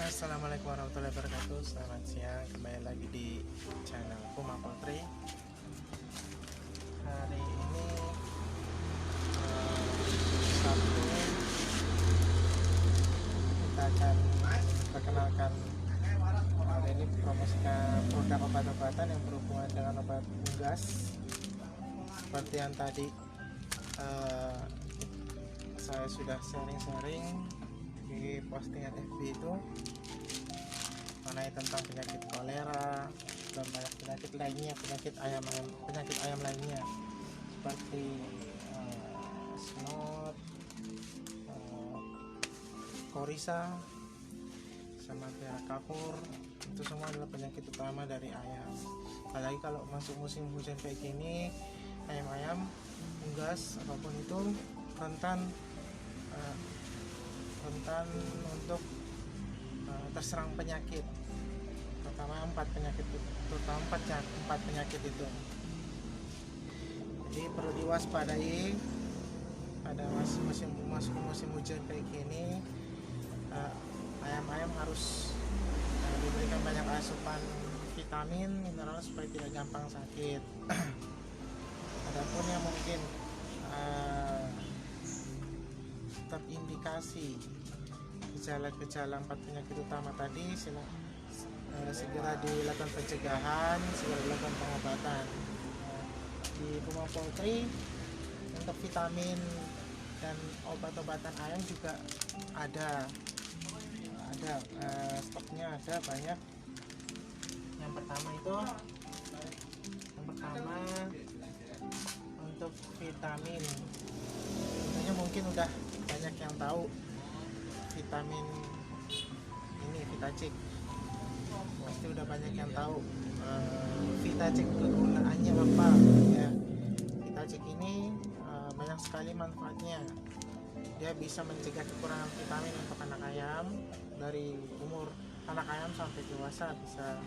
Assalamualaikum warahmatullahi wabarakatuh. Selamat siang, kembali lagi di channel Puma Poultry. Hari ini Sabtu, kita akan perkenalkan hari ini promosikan produk obat-obatan yang berhubungan dengan obat unggas. Seperti yang tadi saya sudah sharing di postingan FB itu mengenai tentang penyakit kolera dan banyak penyakit lainnya, penyakit ayam lainnya seperti snot, korisa, sama merah kapur. Itu semua adalah penyakit utama dari ayam. Apalagi kalau masuk musim hujan kayak gini, ayam-ayam unggas apapun itu rentan untuk terserang penyakit, terutama empat penyakit itu. Jadi perlu diwaspadai pada musim hujan kayak gini. Ayam-ayam harus diberikan banyak asupan vitamin, mineral supaya tidak gampang sakit. Adapun yang mungkin terindikasi gejala-gejala empat penyakit utama tadi, segera dilakukan pencegahan, segera dilakukan pengobatan. Di Puma Poultry untuk vitamin dan obat-obatan ayam juga ada stoknya, ada banyak. Yang pertama untuk vitamin, tentunya mungkin udah banyak yang tahu vitamin ini, Vitacik. Pasti udah banyak yang tahu Vitacik kegunaannya apa ya. Vitacik ini banyak sekali manfaatnya. Dia bisa mencegah kekurangan vitamin untuk anak ayam dari umur anak ayam sampai dewasa, bisa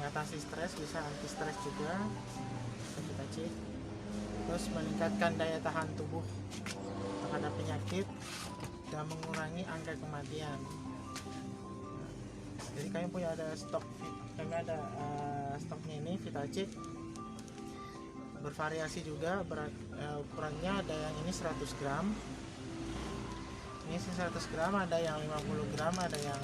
mengatasi stres, bisa anti stres juga Vitacik. Terus meningkatkan daya tahan tubuh terhadap penyakit dan mengurangi angka kematian. Jadi kami ada stoknya ini Vitacik, bervariasi juga ukurannya. Ada yang ini 100 gram, ini 100 gram, ada yang 50 gram, ada yang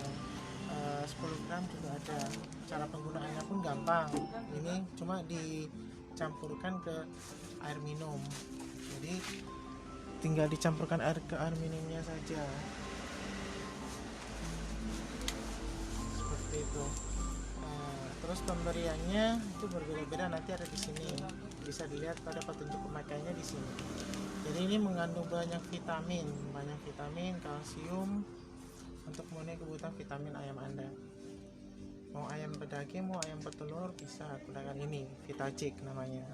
10 gram juga ada. Cara penggunaannya pun gampang, ini cuma dicampurkan ke air minum. Jadi tinggal dicampurkan ke air minumnya saja, seperti itu. Terus pemberiannya itu berbeda-beda, nanti ada di sini, bisa dilihat pada petunjuk pemakaiannya di sini. Jadi ini mengandung banyak vitamin, kalsium untuk memenuhi kebutuhan vitamin ayam Anda. Mau ayam pedaging, mau ayam petelur, bisa gunakan ini, Vitacik namanya.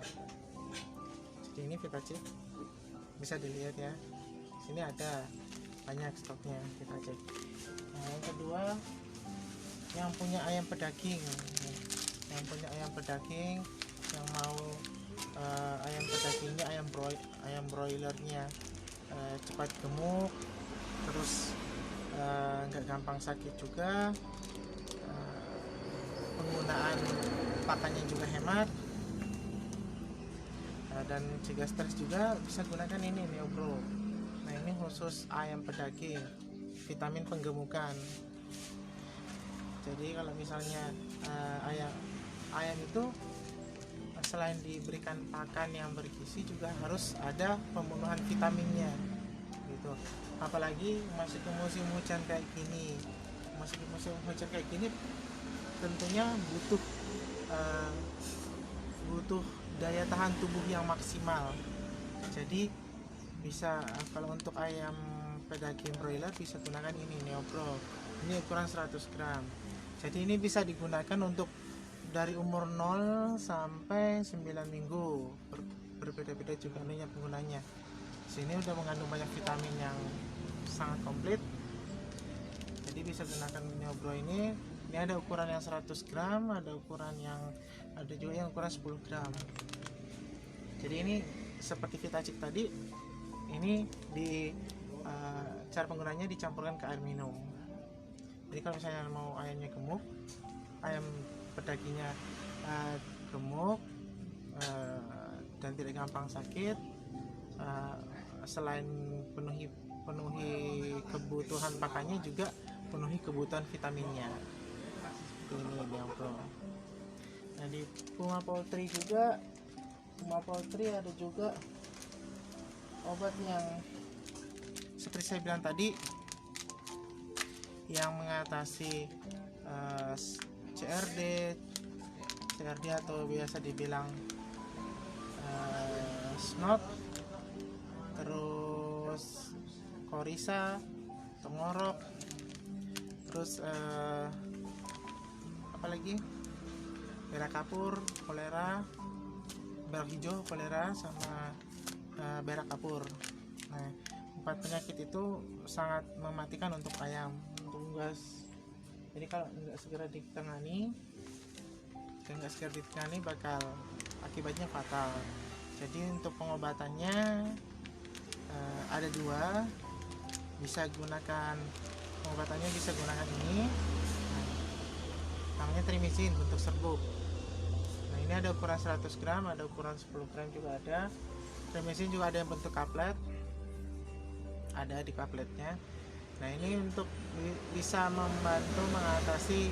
Jadi ini Vitacik, bisa dilihat ya, sini ada banyak stoknya Vitacik. Nah, yang kedua, yang punya ayam pedaging, yang mau ayam pedagingnya, ayam broilernya cepat gemuk, terus nggak gampang sakit juga, penggunaan pakannya juga hemat, dan cegah stres juga, bisa gunakan ini Neopro. Nah, ini khusus ayam pedaging, vitamin penggemukan. Jadi kalau misalnya ayam itu selain diberikan pakan yang bergizi, juga harus ada pemenuhan vitaminnya gitu. Apalagi masuk ke musim hujan kayak gini, tentunya butuh daya tahan tubuh yang maksimal. Jadi bisa, kalau untuk ayam pedaging broiler bisa gunakan ini Neopro. Ini ukuran 100 gram. Jadi ini bisa digunakan untuk dari umur 0 sampai 9 minggu. Berbeda-beda juga nih penggunanya. Sini udah mengandung banyak vitamin yang sangat komplit. Jadi bisa gunakan Neopro ini. Ini ada ukuran yang 100 gram, ada juga yang ukuran 10 gram. Jadi ini seperti Vitacik tadi, ini cara penggunaannya dicampurkan ke air minum. Jadi kalau misalnya mau ayamnya gemuk, ayam pedagingnya gemuk dan tidak gampang sakit, selain penuhi kebutuhan pakannya, juga penuhi kebutuhan vitaminnya. Seperti ini Bianco. Nah di Puma Poultry ada juga obat yang seperti saya bilang tadi, yang mengatasi CRD atau biasa dibilang snot, terus korisa, tenggorok, terus apa lagi, berak kapur, kolera, berak hijau, kolera, sama berak kapur. Nah, 4 penyakit itu sangat mematikan untuk ayam, untuk unggas. Jadi kalau nggak segera ditangani bakal akibatnya fatal. Jadi untuk pengobatannya ada 2. Pengobatannya bisa gunakan ini, namanya Trimicin bentuk serbuk. Nah ini ada ukuran 100 gram, ada ukuran 10 gram juga ada. Trimicin juga ada yang bentuk kaplet, ada di kapletnya. Nah ini untuk bisa membantu mengatasi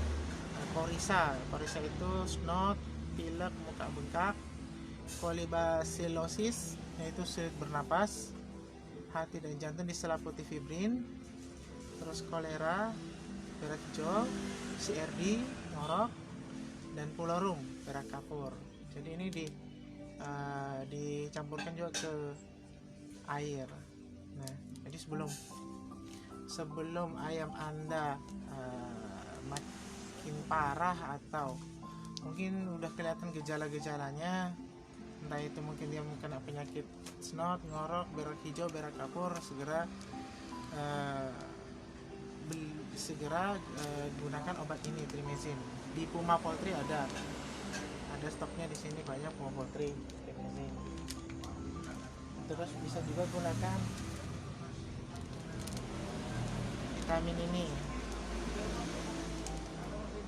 korisa. Korisa itu snot, pilek, muka bengkak, kolibasilosis yaitu sulit bernapas, hati dan jantung diselimuti fibrin, terus kolera, berak hijau, CRD, ngorok, dan pulorum, berak kapur. Jadi ini dicampurkan juga ke air. Nah, jadi sebelum ayam Anda makin parah atau mungkin udah kelihatan gejala-gejalanya, entah itu mungkin dia kena penyakit snot, ngorok, berak hijau, berak kapur, segera gunakan obat ini, Trimicin. Di Puma Poultry ada stoknya di sini banyak, Puma Poultry Trimicin. Terus bisa juga gunakan vitamin ini,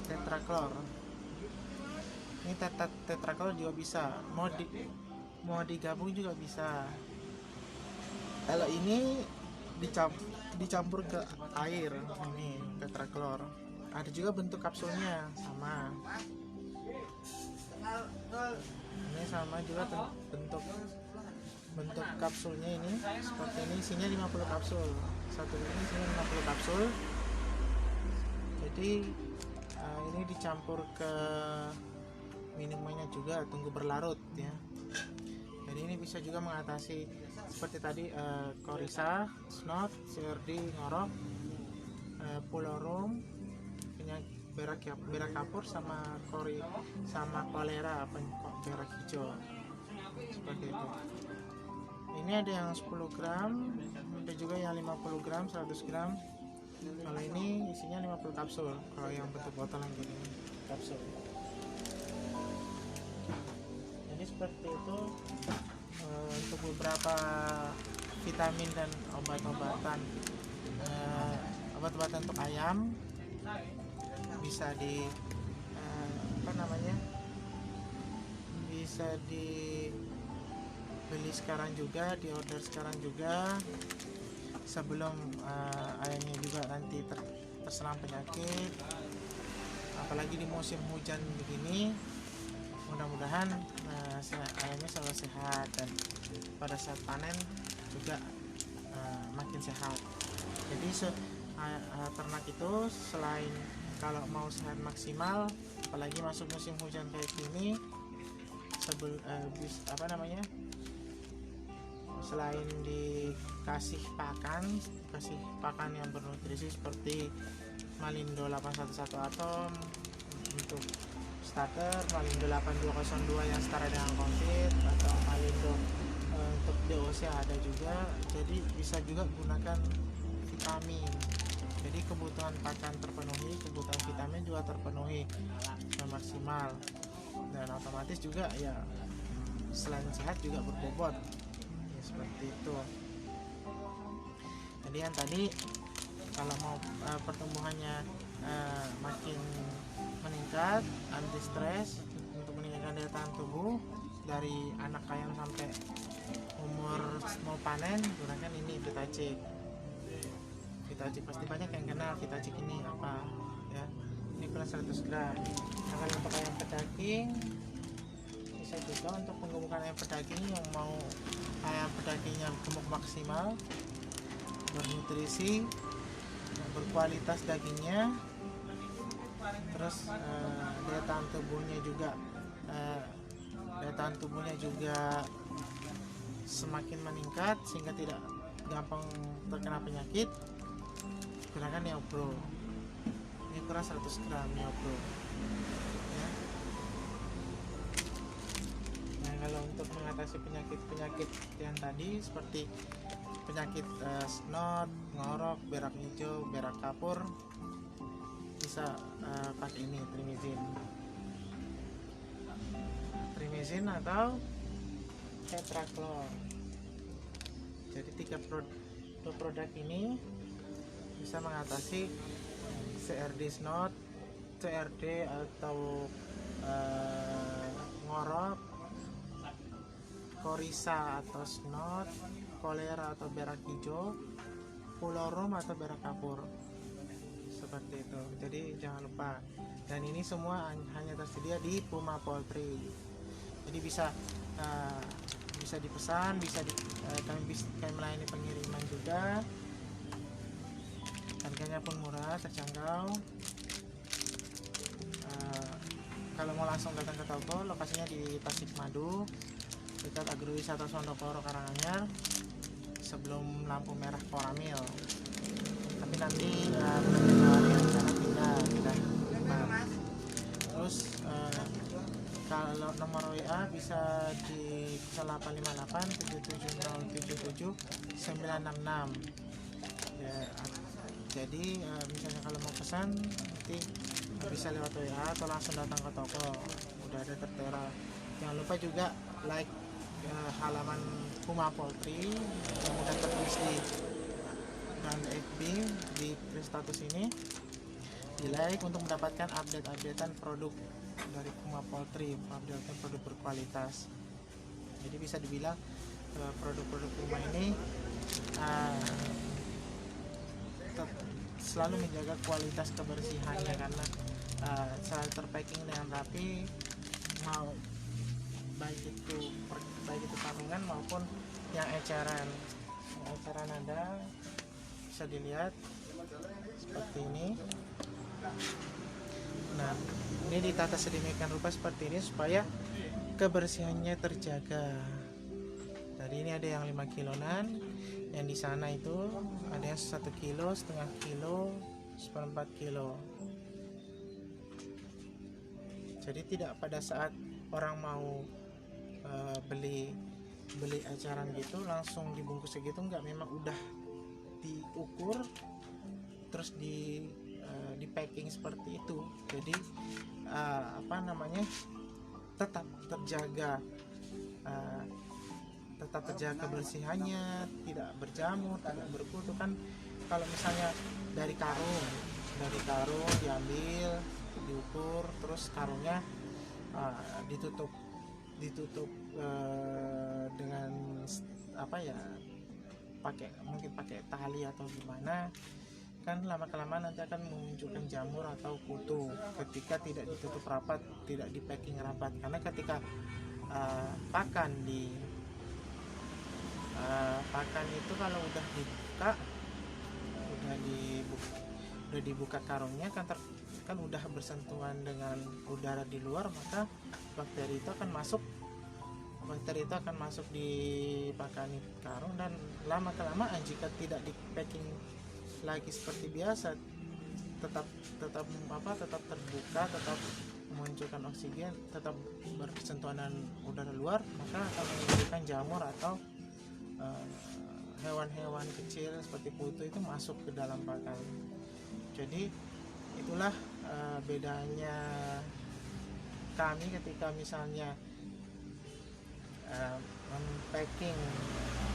Tetraklor. Ini Tetraklor juga bisa, mau digabung juga bisa. Kalau ini dicampur ke air, ini Tetraklor. Ada juga bentuk kapsulnya sama. Ini sama juga bentuk kapsulnya, ini seperti ini, isinya 50 kapsul. Satu ini isinya 50 kapsul. Jadi ini dicampur ke minumannya juga, tunggu berlarut ya. Jadi ini bisa juga mengatasi seperti tadi korisa, snot, CRD, ngorok, pulorum, berak kapur, sama kolera, berak hijau, seperti itu. Ini ada yang 10 gram, ada juga yang 50 gram, 100 gram. Kalau ini isinya 50 kapsul, kalau yang bentuk botol yang gini kapsul. Jadi seperti itu untuk beberapa vitamin dan obat-obatan untuk ayam. Bisa bisa dibeli sekarang juga, diorder sekarang juga, sebelum ayamnya juga nanti terserang penyakit. Apalagi di musim hujan begini, mudah-mudahan ayamnya selalu sehat, dan pada saat panen juga makin sehat. Jadi ternak itu selain kalau mau sehat maksimal, apalagi masuk musim hujan kayak gini, selain dikasih pakan yang bernutrisi seperti Malindo 811 Atom untuk starter, Malindo 8202 yang setara dengan Comfit, atau Malindo untuk DOC ada juga. Jadi bisa juga gunakan vitamin. Jadi kebutuhan pakan terpenuhi, kebutuhan vitamin juga terpenuhi maksimal, dan otomatis juga ya selain sehat juga berbobot ya, seperti itu. Jadi yang tadi kalau mau pertumbuhannya makin meningkat, anti stres untuk meningkatkan daya tahan tubuh dari anak ayam sampai umur mau panen. Gunakan ini Vitacik. Vitacik pasti banyak yang kenal Vitacik ini apa ya. Ini kurang 100 gram. Nah, kalau untuk ayam pedaging bisa juga untuk penggemukan ayam pedaging yang mau ayam pedagingnya gemuk maksimal, bernutrisi, berkualitas dagingnya, terus daya tahan tubuhnya juga semakin meningkat sehingga tidak gampang terkena penyakit. Gunakan Neopro. Ini kurang 100 gram Neopro ya. Nah, kalau untuk mengatasi penyakit yang tadi seperti penyakit snot, ngorok, berak hijau, berak kapur, bisa pakai ini trimizin atau tetraklor. Jadi dua produk ini bisa mengatasi CRD snot, CRD atau ngorok, korisa atau snot, kolera atau berak hijau, pulorum atau berak kapur, seperti itu. Jadi jangan lupa, dan ini semua hanya tersedia di Puma Poultry. Jadi bisa dipesan, kami melayani pengiriman juga. Harganya pun murah, terjangkau. Kalau mau langsung datang ke toko, lokasinya di Tasikmadu, dekat Agrowisata Sondokoro Karanganyar, sebelum lampu merah Koramil. Tapi nanti bulan Januari rencana pindah. Terus kalau nomor WA bisa di 0858 77077 966 ya. Jadi misalnya kalau mau pesan nanti bisa lewat WA atau langsung datang ke toko, udah ada tertera. Jangan lupa juga like halaman Puma Poultry yang udah tertulis di FB di status ini, di like untuk mendapatkan updatean produk dari Puma Poultry, updatean produk berkualitas. Jadi bisa dibilang produk-produk Puma ini selalu menjaga kualitas kebersihannya, karena selalu terpacking dengan rapi, mau baik itu kandungan maupun yang eceran ada, bisa dilihat seperti ini. Nah, ini ditata sedemikian rupa seperti ini supaya kebersihannya terjaga. Tadi ini ada yang 5 kiloan, yang di sana itu ada yang 1 kilo, setengah kilo, 1/4 kilo. Jadi tidak pada saat orang mau beli eceran gitu langsung dibungkus segitu, enggak, memang udah diukur terus di packing seperti itu. Jadi tetap terjaga kebersihannya, tidak berjamur, tidak berkutu. Kan kalau misalnya dari karung diambil, diukur, terus karungnya ditutup dengan mungkin pakai tali atau gimana, kan lama kelamaan nanti akan memunculkan jamur atau kutu ketika tidak ditutup rapat, tidak di packing rapat. Karena ketika pakan itu kalau udah dibuka karungnya kan udah bersentuhan dengan udara di luar, maka bakteri itu akan masuk di pakan karung, dan lama kelamaan jika tidak di packing lagi seperti biasa, tetap terbuka, tetap memunculkan oksigen, tetap bersentuhan dengan udara luar, maka akan menimbulkan jamur atau hewan-hewan kecil seperti kutu itu masuk ke dalam pakan. Jadi itulah bedanya kami ketika misalnya packing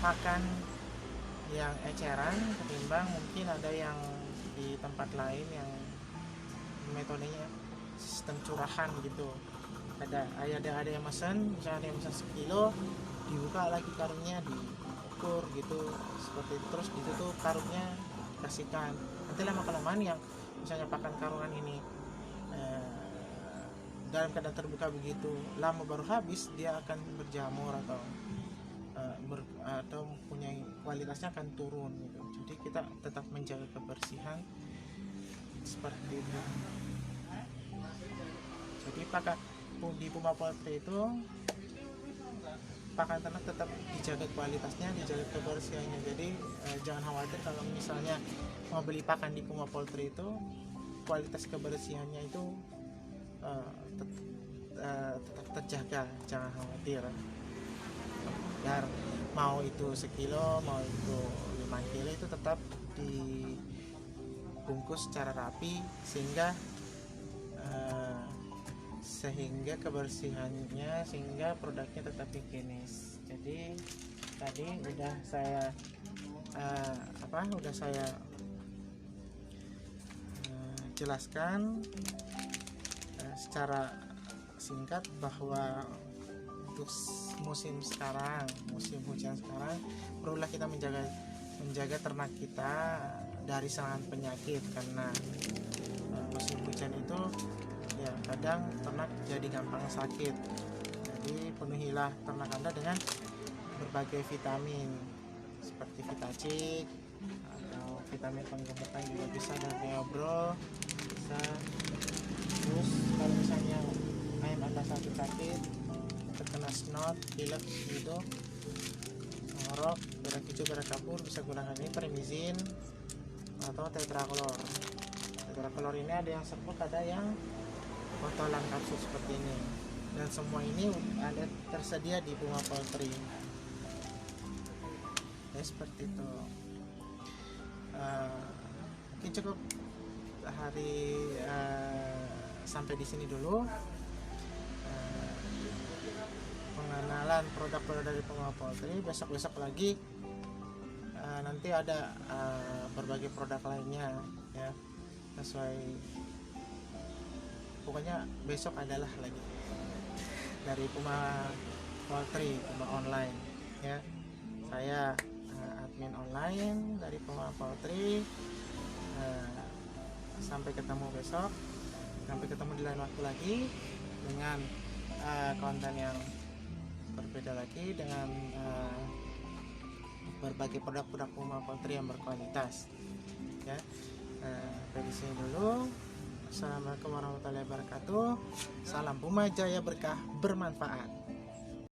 pakan yang eceran ketimbang mungkin ada yang di tempat lain yang metodenya sistem curahan gitu. Ada yang pesan, misalnya ada yang pesan 1 kilo, dibuka lagi karungnya, diukur gitu seperti itu, terus ditutup karungnya, kasihkan. Nanti lama kelamaan yang misalnya pakan karungan ini dalam keadaan terbuka begitu lama baru habis, dia akan berjamur atau punya kualitasnya akan turun gitu. Jadi kita tetap menjaga kebersihan seperti itu. Jadi di Puma Poultry itu pakan ternak tetap dijaga kualitasnya, dijaga kebersihannya. Jadi jangan khawatir kalau misalnya mau beli pakan di Puma Poultry itu kualitas kebersihannya itu tetap terjaga, jangan khawatir. Biar mau itu 1 kilo, mau itu 5 kilo, itu tetap dibungkus secara rapi sehingga kebersihannya, sehingga produknya tetap higienis. Jadi tadi udah saya jelaskan secara singkat bahwa untuk musim hujan sekarang perlulah kita menjaga ternak kita dari serangan penyakit, karena musim hujan itu ya kadang ternak jadi gampang sakit. Jadi penuhilah ternak Anda dengan berbagai vitamin seperti Vitacik atau vitamin penggemukan juga bisa, dan Neobro bisa. Terus kalau misalnya ayam Anda sakit-sakit, terkena snot, pilek gitu, ngorok, berak hijau, berak kapur, bisa gunakan ini Primizin atau Tetracolor. Tetracolor ini ada yang serbuk, ada yang botolan kapsul seperti ini, dan semua ini ada tersedia di Puma Poultry ya, seperti itu. Mungkin cukup sampai di sini dulu pengenalan produk-produk dari Puma Poultry. Besok lagi nanti ada berbagai produk lainnya ya, sesuai, pokoknya besok adalah lagi dari Puma Poultry, Puma Online ya. Saya admin online dari Puma Poultry. Sampai ketemu besok, sampai ketemu di lain waktu lagi dengan konten yang berbeda lagi, dengan berbagai produk-produk Puma Poultry yang berkualitas ya. Sampai di sini dulu. Assalamualaikum warahmatullahi wabarakatuh. Salam Puma Jaya, berkah bermanfaat.